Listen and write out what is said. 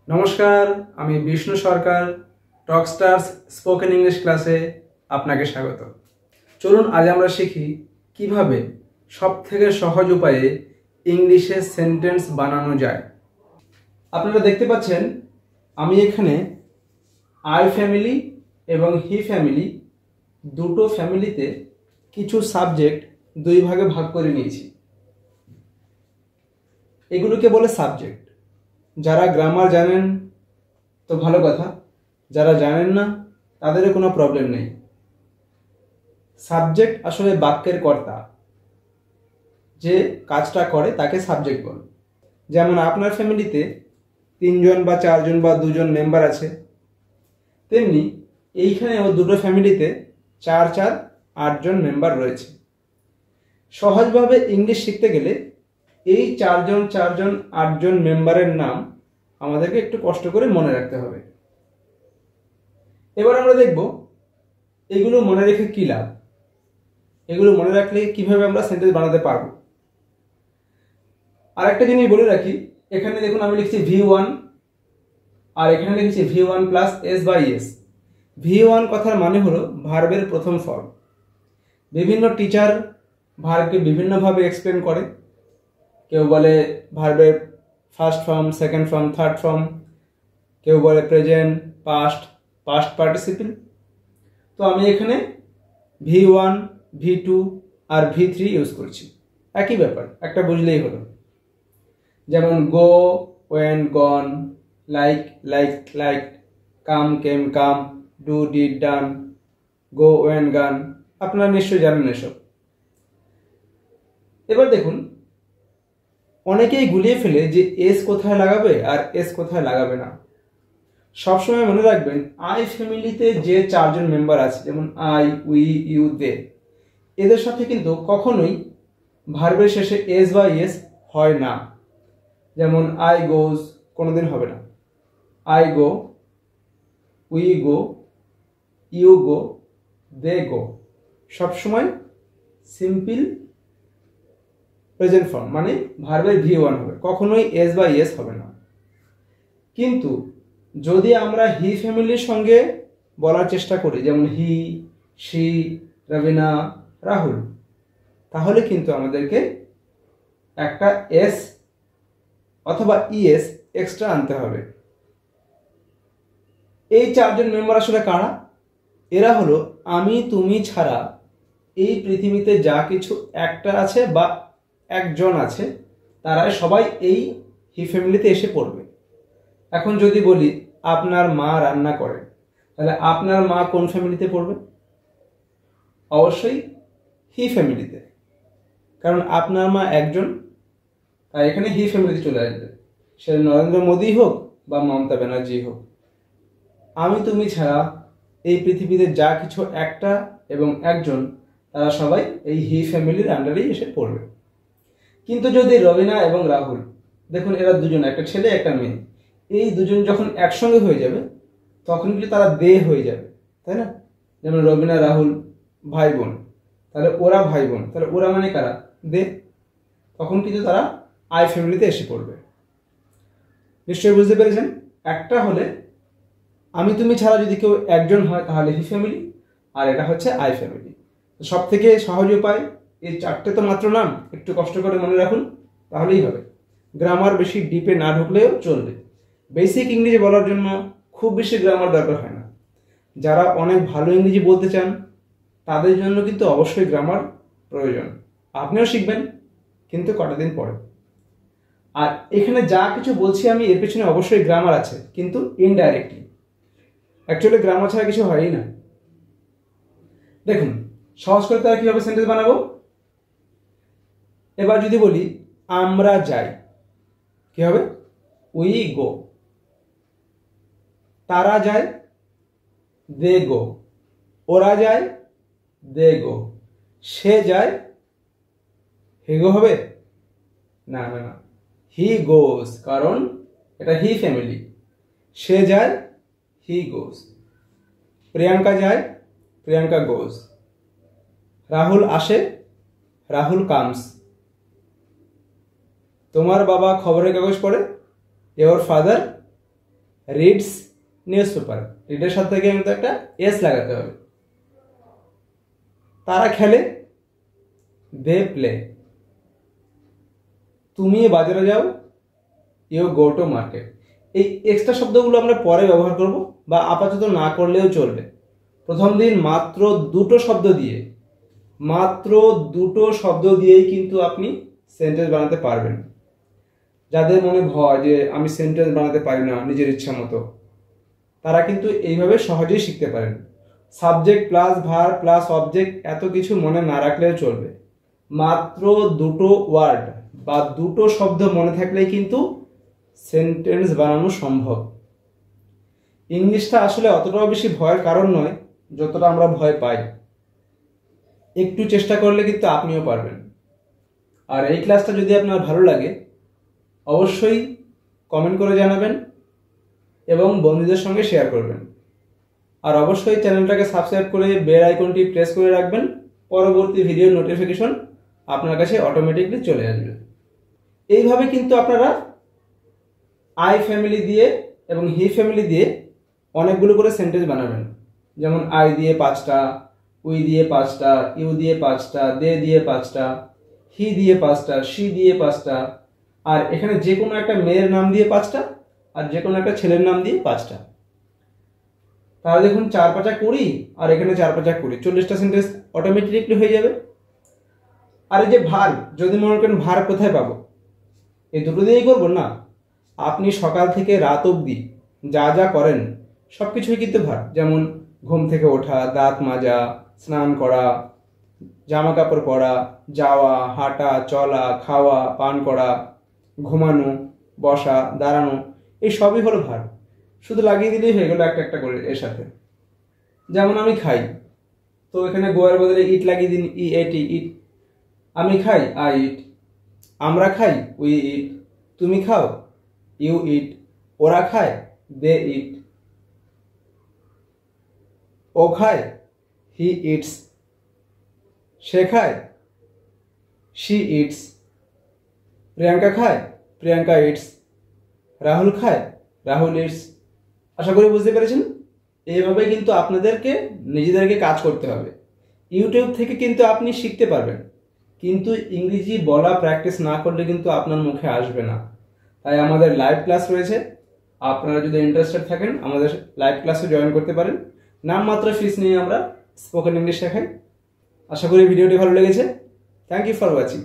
নমস্কার, আমি বিষ্ণু সরকার। টকস্টার্স spoken English ক্লাসে আপনাকে স্বাগত। চলুন আজ আমরা শিখি কিভাবে সবথেকে সহজ উপায়ে ইংলিশে সেন্টেন্স বানানো যায়। আপনারা দেখতে পাচ্ছেন আমি এখানে আই ফ্যামিলি এবং হি ফ্যামিলি দুটো ফ্যামিলিতে কিছু সাবজেক্ট দুই ভাগে ভাগ করে নিয়েছি। এগুলোকে বলে সাবজেক্ট। যারা গ্রামার জানেন তো ভালো কথা, যারা জানেন না তাদেরও কোনো প্রবলেম নেই। সাবজেক্ট আসলে বাক্যের কর্তা, যে কাজটা করে তাকে সাবজেক্ট বলে। যেমন আপনার ফ্যামিলিতে 3 জন বা 4 জন বা 2 জন মেম্বার আছে, তেমনি এইখানেও দুটো ফ্যামিলিতে 4-4-8 জন মেম্বার রয়েছে। সহজভাবে ইংলিশ শিখতে গেলে এই 4 জন 8 জন মেম্বারের নাম আমাদেরকে একটু কষ্ট করে মনে রাখতে হবে। এবার আমরা দেখব এগুলো মনে রেখে কি লাভ, এগুলো মনে রাখলে কিভাবে আমরা সেন্টেন্স বানাতে পারবো। আর একটা জিনিস বলে রাখি, এখানে দেখুন আমি লিখছি V1 আর এখানে লিখছি V1 plus S by S। V1 কথার মানে হলো ভার্বের প্রথম ফর্ম। বিভিন্ন টিচার ভার্বকে বিভিন্নভাবে এক্সপ্লেন করে। কেউ বলে ভার্বের first form, second form, third form, কেউ বলে প্রেজেন্ট, পাস্ট, পাস্ট পার্টিসিপল। তো আমি এখানে V1, V2 আর V3 ইউজ করছি। একই ব্যাপার, একটা বুঝলেই হলো। যেমন go, went, gone, like, like, come, came, come, do, did, done, go, went, gone. আপনারা নিশ্চয়ই জানেন এসব। এবার দেখুন, অনেকেই গুলিয়ে ফেলে যে এস কোথায় লাগাবে আর এস কোথায় লাগাবে না। সবসময় মনে রাখবেন আই ফ্যামিলিতে যে 4 জন মেম্বার আছে, যেমন আই, উই, ইউ, দে, এদের সাথে কিন্তু কখনোই ভার্বের শেষে এস বা এস হয় না। যেমন আই গোজ কোনোদিন হবে না। I go, we go, you go, they go, সবসময় সিম্পল প্রেজেন্ট ফর্ম, মানে ভার্বের V1 হবে, কখনোই এস বা এস হবে না। কিন্তু যদি আমরা হি ফ্যামিলির সঙ্গে বলার চেষ্টা করি, যেমন হি, শি, রবিনা, রাহুল, তাহলে কিন্তু আমাদেরকে একটা এস অথবা ইএস এক্সট্রা আনতে হবে। এই 4 জন মেম্বার আসলে কারা? এরা হলো আমি তুমি ছাড়া এই পৃথিবীতে যা কিছু একটা আছে বা একজন আছে, তারা সবাই এই হি ফ্যামিলিতে এসে পড়বে। এখন যদি বলি আপনার মা রান্না করে, তাহলে আপনার মা কোন ফ্যামিলিতে পড়বে? অবশ্যই হি ফ্যামিলিতে, কারণ আপনার মা একজন, তাই এখানে হি ফ্যামিলিতে চলে আসবে। সে নরেন্দ্র মোদী হোক বা মমতা ব্যানার্জি হোক। আমি তুমি ছাড়া এই পৃথিবীতে যা কিছু একটা এবং একজন, তারা সবাই এই হি ফ্যামিলির আন্ডারেই এসে পড়বে। কিন্তু যদি রবিনা এবং রাহুল, দেখুন এরা দুজন, একটা ছেলে একটা মেয়ে, এই দুজন যখন একসঙ্গে হয়ে যাবে তখন কিন্তু তারা দে হয়ে যাবে, তাই না? যেমন রবিনা রাহুল ভাই বোন, তাহলে ওরা ভাই বোন, তাহলে ওরা মানে কারা? দে। তখন কিন্তু তারা আই ফ্যামিলিতে এসে পড়বে। নিশ্চয়ই বুঝতে পেরেছেন। একটা হলে আমি তুমি ছাড়া যদি কেউ একজন হয় তাহলে হি ফ্যামিলি, আর এটা হচ্ছে আই ফ্যামিলি। সব থেকে সহজ উপায়, এই 4টে তো মাত্র নাম, একটু কষ্ট করে মনে রাখুন, তাহলেই হবে। গ্রামার বেশি ডিপে না ঢুকলেও চলবে। বেসিক ইংরেজি বলার জন্য খুব বেশি গ্রামার দরকার হয় না। যারা অনেক ভালো ইংরেজি বলতে চান তাদের জন্য কিন্তু অবশ্যই গ্রামার প্রয়োজন। আপনিও শিখবেন, কিন্তু কটা দিন পরে। আর এখানে যা কিছু বলছি আমি, এর পেছনে অবশ্যই গ্রামার আছে, কিন্তু ইনডাইরেক্টলি। অ্যাকচুয়ালি গ্রামার ছাড়া কিছু হয়ই না। দেখুন সহজ করে তারা কিভাবে সেন্টেন্স বানাবো। এবার যদি বলি আমরা যাই, কি হবে? We go. তারা যায়, দে গো। ওরা যায়, দে গো। সে যায়, হি গো হবে? না না না, হি গোজ, কারণ এটা হি ফ্যামিলি। সে যায়, হি গোজ। প্রিয়াঙ্কা যায়, প্রিয়াঙ্কা গোজ। রাহুল আসে, রাহুল কামস। তোমার বাবা খবরের কাগজ পড়ে, your father reads newspaper, রিডের সাথে কিন্তু একটা এস লাগাতে হবে। তারা খেলে, দে প্লে। তুমি বাজারে যাও, ইউ গো টু মার্কেট। এই এক্সট্রা শব্দগুলো আমরা পরে ব্যবহার করব বা আপাতত না করলেও চলবে। প্রথম দিন মাত্র দুটো শব্দ দিয়েই কিন্তু আপনি সেন্টেন্স বানাতে পারবেন। যাদের মনে ভয় যে আমি সেন্টেন্স বানাতে পারি না নিজের ইচ্ছা মতো, তারা কিন্তু এইভাবে সহজেই শিখতে পারেন। Subject plus verb plus object এত কিছু মনে না রাখলেও চলবে। মাত্র দুটো ওয়ার্ড বা দুটো শব্দ মনে থাকলেই কিন্তু সেন্টেন্স বানানো সম্ভব। ইংলিশটা আসলে অতটাও বেশি ভয়ের কারণ নয় যতটা আমরা ভয় পাই। একটু চেষ্টা করলে কিন্তু আপনিও পারবেন। আর এই ক্লাসটা যদি আপনার ভালো লাগে অবশ্যই কমেন্ট করে জানাবেন এবং বন্ধুদের সঙ্গে শেয়ার করবেন। আর অবশ্যই চ্যানেলটাকে সাবস্ক্রাইব করে বেল আইকনটি প্রেস করে রাখবেন। পরবর্তী ভিডিওর নোটিফিকেশন আপনার কাছে অটোমেটিকলি চলে আসবে। এইভাবে কিন্তু আপনারা আই ফ্যামিলি দিয়ে এবং হি ফ্যামিলি দিয়ে অনেকগুলো করে সেন্টেন্স বানাবেন। যেমন আই দিয়ে 5টা, উই দিয়ে 5টা, ইউ দিয়ে 5টা, দে দিয়ে 5টা, হি দিয়ে 5টা, শি দিয়ে 5টা, আর এখানে যে কোনো একটা মেয়ের নাম দিয়ে 5টা আর যে কোনো একটা ছেলের নাম দিয়ে 5টা। তাহলে দেখুন 4 5 20 আর এখানে 4 5 20, 40টা সেন্টেন্স অটোমেটিকলি হয়ে যাবে। আর এই যে ভার্ব, যদি মনে করেন ভার্ব কোথায় পাবো, এই দুটো দিয়েই করবো না। আপনি সকাল থেকে রাত অবধি যা যা করেন সব কিছুই কিন্তু ভার্ব। যেমন ঘুম থেকে ওঠা, দাঁত মাজা, স্নান করা, জামা কাপড় পরা, যাওয়া, হাঁটা, চলা, খাওয়া, পান করা, ঘুমানো, বসা, দাঁড়ানো, এই সবই হলো ভার্ব। শুধু লাগিয়ে দিলেই হয়ে গেল একটা একটা করে এর সাথে। যেমন আমি খাই, তো এখানে গোয়ের বদলে ইট লাগিয়ে দিন, ই এট ইট। আমি খাই, আই ইট। আমরা খাই, উই ইট। তুমি খাও, ইউ ইট। ওরা খায়, দে ইট। ও খায়, হি ইটস। সে খায়, শি ইটস। প্রিয়াঙ্কা খায়, প্রিয়াঙ্কা ইটস। রাহুল খায়, রাহুল ইটস। আশা করি বুঝতে পেরেছেন। এইভাবে কিন্তু আপনাদেরকে নিজেদেরকে কাজ করতে হবে। ইউটিউব থেকে কিন্তু আপনি শিখতে পারবেন, কিন্তু ইংরেজি বলা প্র্যাকটিস না করলে কিন্তু আপনার মুখে আসবে না। তাই আমাদের লাইভ ক্লাস রয়েছে। আপনারা যদি ইন্টারেস্টেড থাকেন আমাদের লাইভ ক্লাসে জয়েন করতে পারেন। নামমাত্র ফিস নিয়ে আমরা স্পোকেন ইংলিশ শেখাই। আশা করি ভিডিওটি ভালো লেগেছে। Thank you for watching.